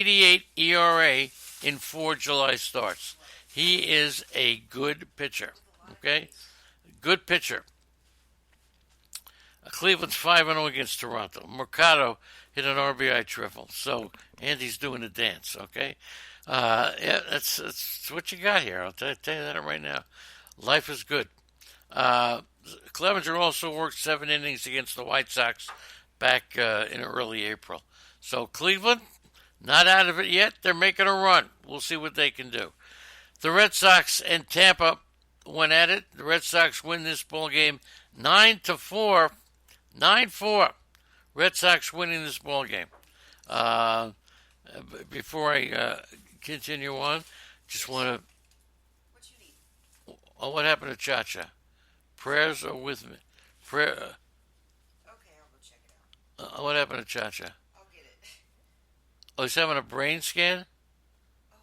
2.88 ERA in 4 July starts. He is a good pitcher. Okay? Good pitcher. Cleveland's 5-0 against Toronto. Mercado hit an RBI triple. So Andy's doing a dance, okay? Yeah, that's what you got here. I'll tell you that right now. Life is good. Clevenger also worked 7 innings against the White Sox back in early April. So Cleveland, not out of it yet. They're making a run. We'll see what they can do. The Red Sox and Tampa went at it. The Red Sox win this ball game 9-4. 9-4. Red Sox winning this ball game. Before I continue on, just want to. What you need? Oh, what happened to Cha-Cha? Prayers are with me. Prayer. Okay, I'll go check it out. What happened to Cha-Cha? I'll get it. Oh, he's having a brain scan? Oh,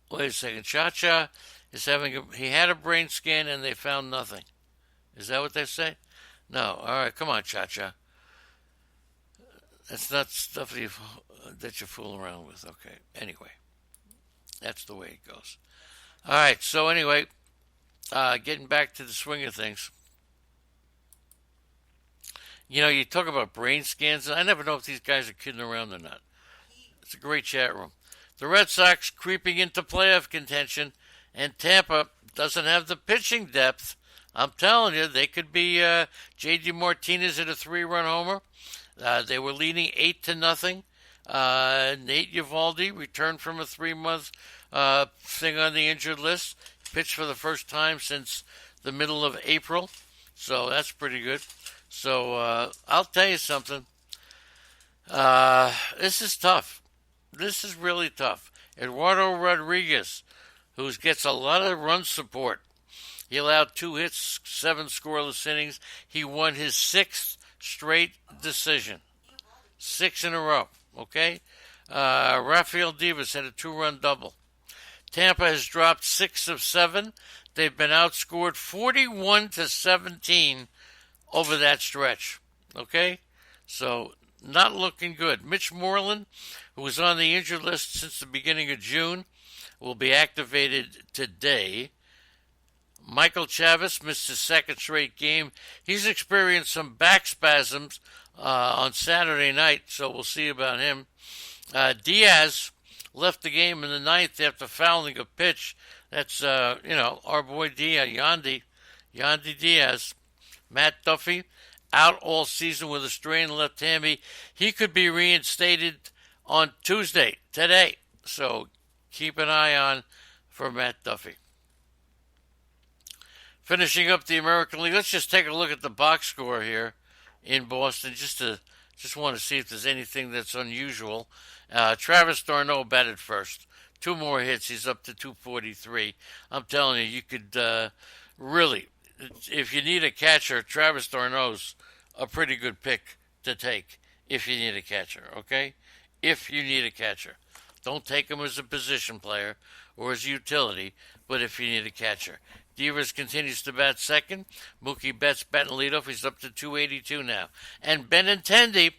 what? Wait a second. Cha-Cha is he had a brain scan and they found nothing. Is that what they say? No. All right, come on, Cha-Cha. That's not stuff that you fool around with. Okay. Anyway, that's the way it goes. All right. So anyway, getting back to the swing of things. You know, you talk about brain scans, and I never know if these guys are kidding around or not. It's a great chat room. The Red Sox creeping into playoff contention, and Tampa doesn't have the pitching depth. I'm telling you, they could be J.D. Martinez at a 3-run homer. They were leading 8-0. Nate Eovaldi returned from a 3-month thing on the injured list. Pitched for the first time since the middle of April. So that's pretty good. So I'll tell you something. This is tough. This is really tough. Eduardo Rodriguez, who gets a lot of run support. He allowed 2 hits, 7 scoreless innings. He won his 6th straight decision. 6 in a row, okay? Rafael Devers had a 2-run double. Tampa has dropped 6 of 7. They've been outscored 41-17 over that stretch, okay? So, not looking good. Mitch Moreland, who was on the injured list since the beginning of June, will be activated today. Michael Chavis missed his 2nd straight game. He's experienced some back spasms on Saturday night, so we'll see about him. Diaz left the game in the 9th after fouling a pitch. That's, our boy Diaz, Yandy Diaz. Matt Duffy, out all season with a strained left hammy. He could be reinstated on Tuesday, today. So keep an eye on for Matt Duffy. Finishing up the American League, let's just take a look at the box score here in Boston, just want to see if there's anything that's unusual. Travis d'Arnaud batted first. 2 more hits, he's up to 243. I'm telling you, you could really, if you need a catcher, Travis d'Arnaud's a pretty good pick to take if you need a catcher, okay? If you need a catcher. Don't take him as a position player or as a utility, but if you need a catcher. Devers continues to bat second. Mookie Betts batting leadoff. He's up to 282 now. And Benintendi,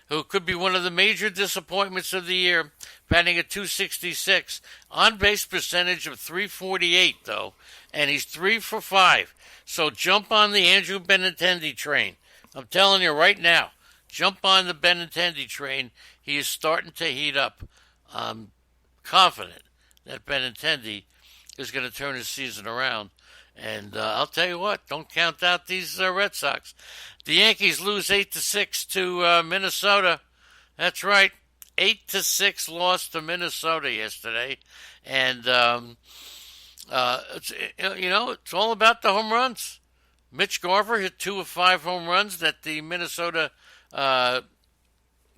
who could be one of the major disappointments of the year, batting at 266. On-base percentage of 348, though. And he's 3 for 5. So jump on the Andrew Benintendi train. I'm telling you right now, jump on the Benintendi train. He is starting to heat up. I'm confident that Benintendi is going to turn his season around. And I'll tell you what, don't count out these Red Sox. The Yankees lose 8-6 to Minnesota. That's right, 8-6 loss to Minnesota yesterday. And it's all about the home runs. Mitch Garver hit 2 of 5 home runs that the Minnesota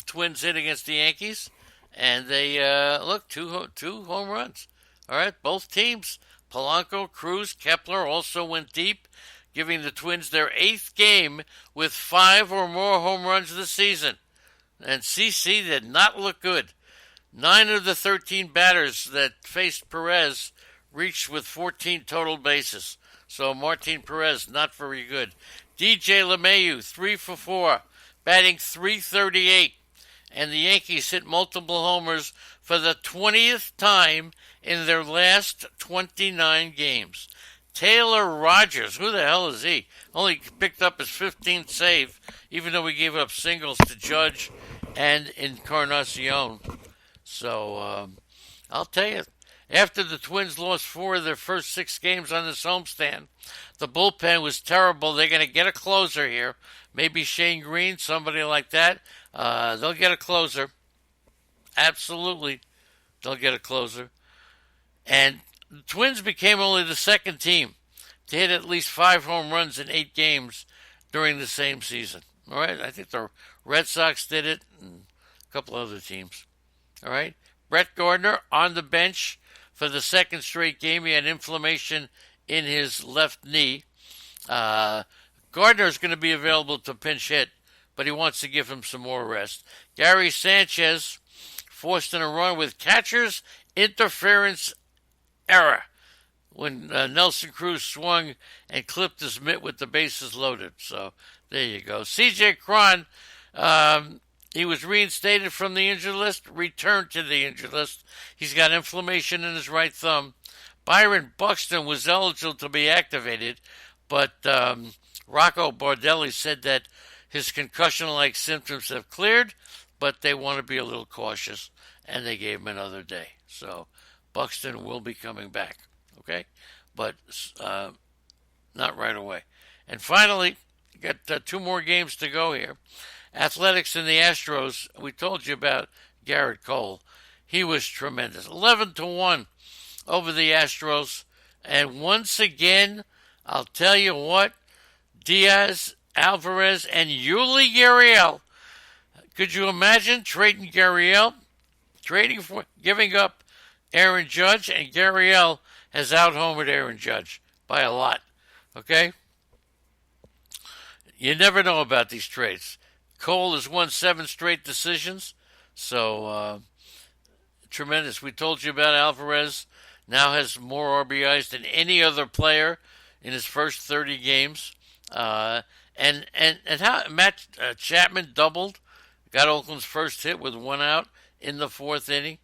Twins hit against the Yankees, and they two home runs. All right, both teams. Polanco, Cruz, Kepler also went deep, giving the Twins their 8th game with 5 or more home runs this season. And CC did not look good. 9 of the 13 batters that faced Perez reached with 14 total bases. So Martin Perez, not very good. DJ LeMahieu, 3 for 4, batting .338. and the Yankees hit multiple homers for the 20th time in their last 29 games. Taylor Rogers, who the hell is he? Only picked up his 15th save, even though he gave up singles to Judge and Encarnacion. So I'll tell you, after the Twins lost 4 of their first 6 games on this homestand, the bullpen was terrible. They're going to get a closer here. Maybe Shane Green, somebody like that. They'll get a closer. Absolutely, they'll get a closer. And the Twins became only the second team to hit at least 5 home runs in 8 games during the same season. All right, I think the Red Sox did it, and a couple other teams. All right, Brett Gardner on the bench for the second straight game. He had inflammation in his left knee. Gardner is going to be available to pinch hit, but he wants to give him some more rest. Gary Sanchez forced in a run with catcher's interference error when Nelson Cruz swung and clipped his mitt with the bases loaded. So there you go. C.J. Cron, he was reinstated from the injured list, returned to the injured list. He's got inflammation in his right thumb. Byron Buxton was eligible to be activated, but Rocco Bardelli said that his concussion-like symptoms have cleared, but they want to be a little cautious, and they gave him another day. So Buxton will be coming back, okay? But not right away. And finally, got 2 more games to go here. Athletics and the Astros, we told you about Garrett Cole. He was tremendous. 11-1 over the Astros. And once again, I'll tell you what, Diaz, Alvarez, and Yuli Gurriel. Could you imagine trading Gurriel? Giving up Aaron Judge, and Gurriel has out-homered Aaron Judge by a lot. Okay? You never know about these trades. Cole has won 7 straight decisions, so tremendous. We told you about Alvarez. Now has more RBIs than any other player in his first 30 games. And how Matt Chapman doubled, got Oakland's first hit with 1 out in the 4th inning.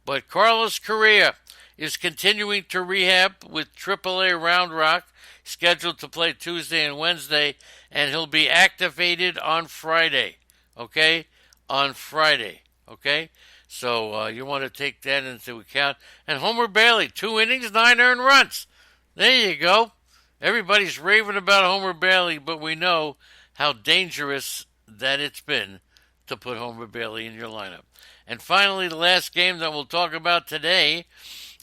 But Carlos Correa is continuing to rehab with AAA Round Rock, scheduled to play Tuesday and Wednesday, and he'll be activated on Friday. Okay? On Friday. Okay? So you want to take that into account. And Homer Bailey, 2 innings, 9 earned runs. There you go. Everybody's raving about Homer Bailey, but we know how dangerous that it's been to put Homer Bailey in your lineup. And finally, the last game that we'll talk about today,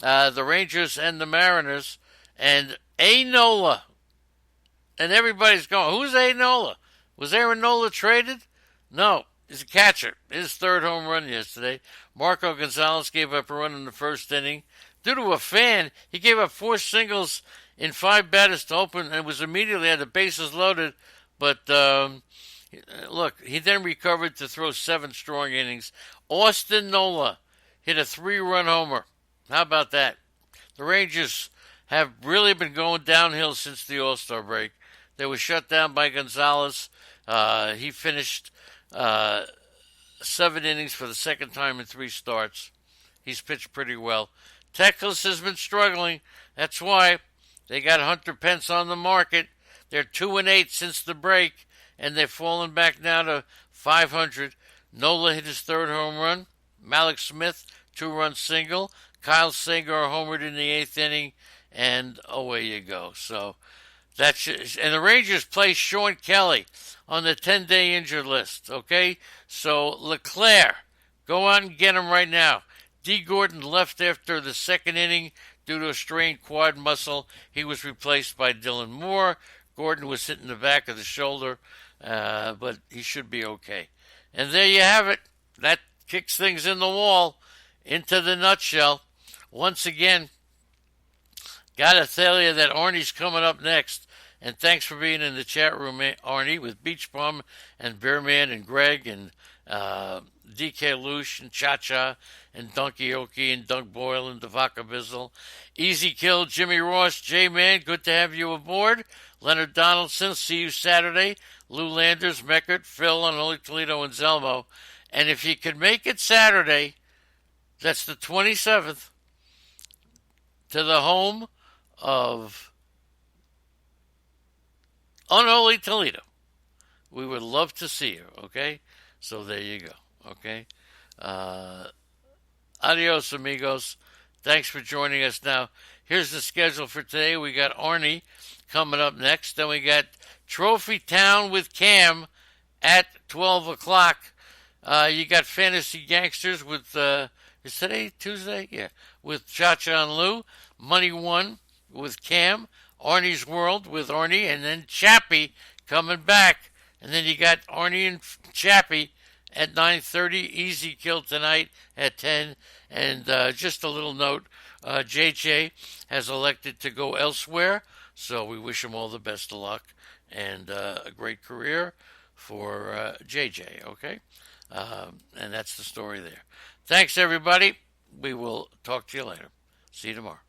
the Rangers and the Mariners, and A. Nola. And everybody's going, who's A. Nola? Was Aaron Nola traded? No, he's a catcher. His 3rd home run yesterday. Marco Gonzalez gave up a run in the 1st inning. Due to a fan, he gave up 4 singles in 5 batters to open, and was immediately had the bases loaded. But look, he then recovered to throw 7 strong innings. Austin Nola hit a 3-run homer. How about that? The Rangers have really been going downhill since the All-Star break. They were shut down by Gonzalez. He finished 7 innings for the 2nd time in 3 starts. He's pitched pretty well. Texas has been struggling. That's why they got Hunter Pence on the market. They're 2-8 since the break, and they've fallen back now to 500. Nola hit his 3rd home run. Malik Smith, 2-run single. Kyle Sagar homered in the 8th inning, and away you go. So and the Rangers play Sean Kelly on the 10-day injured list. Okay, so LeClaire, go out and get him right now. D. Gordon left after the 2nd inning due to a strained quad muscle. He was replaced by Dylan Moore. Gordon was hit in the back of the shoulder, but he should be okay. And there you have it. That kicks things in the wall, into the nutshell. Once again, got to tell you that Arnie's coming up next. And thanks for being in the chat room, Arnie, with Beach Bum and Bearman and Greg and DK Lush and Cha-Cha and Donkey Okie and Doug Boyle and Devaka Bizzle. Easy Kill, Jimmy Ross, J-Man, good to have you aboard. Leonard Donaldson, see you Saturday. Lou Landers, Meckert, Phil, and Holy Toledo and Zelmo. And if you could make it Saturday, that's the 27th, to the home of Unholy Toledo, we would love to see you, okay? So there you go, okay? Uh, Adios, amigos. Thanks for joining us. Now, here's the schedule for today. We got Arnie coming up next. Then we got Trophy Town with Cam at 12 o'clock. You got Fantasy Gangsters with, is today Tuesday? Yeah. With Cha-Cha and Lou. Money One with Cam. Arnie's World with Arnie. And then Chappie coming back. And then you got Arnie and Chappie at 9:30. Easy Kill tonight at 10. And just a little note, JJ has elected to go elsewhere. So we wish him all the best of luck and a great career for JJ, okay? And that's the story there. Thanks, everybody. We will talk to you later. See you tomorrow.